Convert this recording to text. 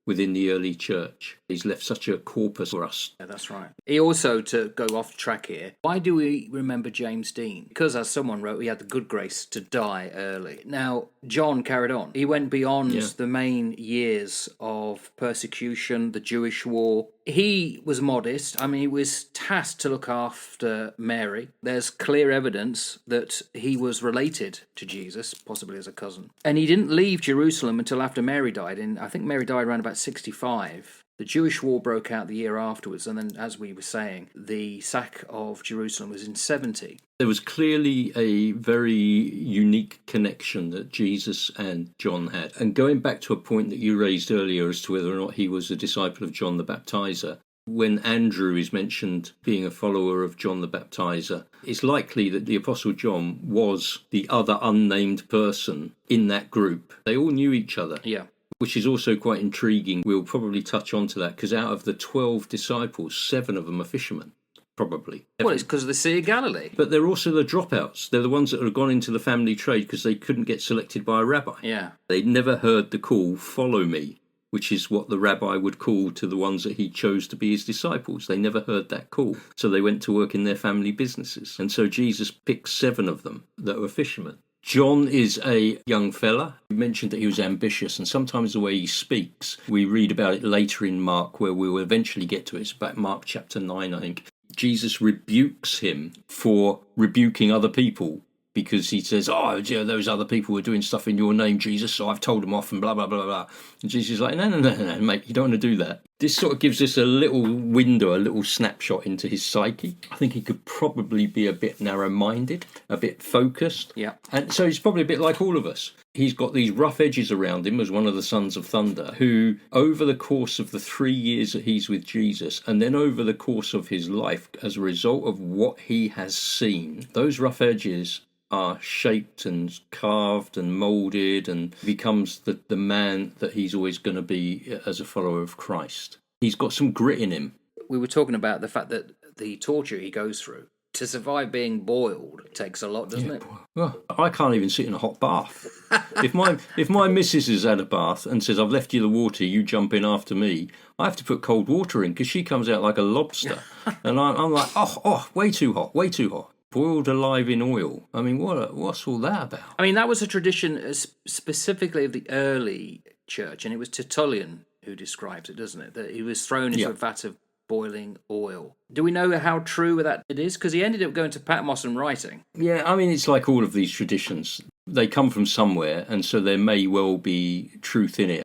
within the early church. He's left such a corpus for us. Yeah, that's right. He also, to go off track here, why do we remember James Dean? Because, as someone wrote, he had the good grace to die early. Now, John carried on. He went beyond the main years of persecution, the Jewish war. He was modest. I mean, he was tasked to look after Mary. There's clear evidence that he was related to Jesus, possibly as a cousin. And he didn't leave Jerusalem until after Mary died. I think Mary died around about 65. The Jewish war broke out the year afterwards, and then, as we were saying, the sack of Jerusalem was in 70. There was clearly a very unique connection that Jesus and John had. And going back to a point that you raised earlier as to whether or not he was a disciple of John the Baptizer, when Andrew is mentioned being a follower of John the Baptizer, it's likely that the Apostle John was the other unnamed person in that group. They all knew each other. Yeah. Which is also quite intriguing. We'll probably touch on to that, because out of the 12 disciples, 7 of them are fishermen, probably. Well, it's because of the Sea of Galilee. But they're also the dropouts. They're the ones that have gone into the family trade because they couldn't get selected by a rabbi. Yeah. They'd never heard the call, follow me, which is what the rabbi would call to the ones that he chose to be his disciples. They never heard that call. So they went to work in their family businesses. And so Jesus picked 7 of them that were fishermen. John is a young fella. You mentioned that he was ambitious, and sometimes the way he speaks, we read about it later in Mark, where we will eventually get to it. It's about Mark chapter 9, I think. Jesus rebukes him for rebuking other people, because he says, those other people were doing stuff in your name, Jesus, so I've told them off and blah, blah, blah, blah. And Jesus is like, no, mate, you don't want to do that. This sort of gives us a little window, a little snapshot into his psyche. I think he could probably be a bit narrow-minded, a bit focused. Yeah. And so he's probably a bit like all of us. He's got these rough edges around him as one of the sons of thunder, who, over the course of the 3 years that he's with Jesus, and then over the course of his life, as a result of what he has seen, those rough edges are shaped and carved and moulded, and becomes the man that he's always going to be as a follower of Christ. He's got some grit in him. We were talking about the fact that the torture he goes through, to survive being boiled, takes a lot, doesn't it? Well, I can't even sit in a hot bath. If my missus has had a bath and says, I've left you the water, you jump in after me, I have to put cold water in, because she comes out like a lobster. And I'm like, way too hot. Boiled alive in oil. I mean, what's all that about? I mean, that was a tradition specifically of the early church, and it was Tertullian who describes it, doesn't it? That he was thrown into a vat of boiling oil. Do we know how true that it is? Because he ended up going to Patmos and writing. Yeah, I mean, it's like all of these traditions. They come from somewhere, and so there may well be truth in it.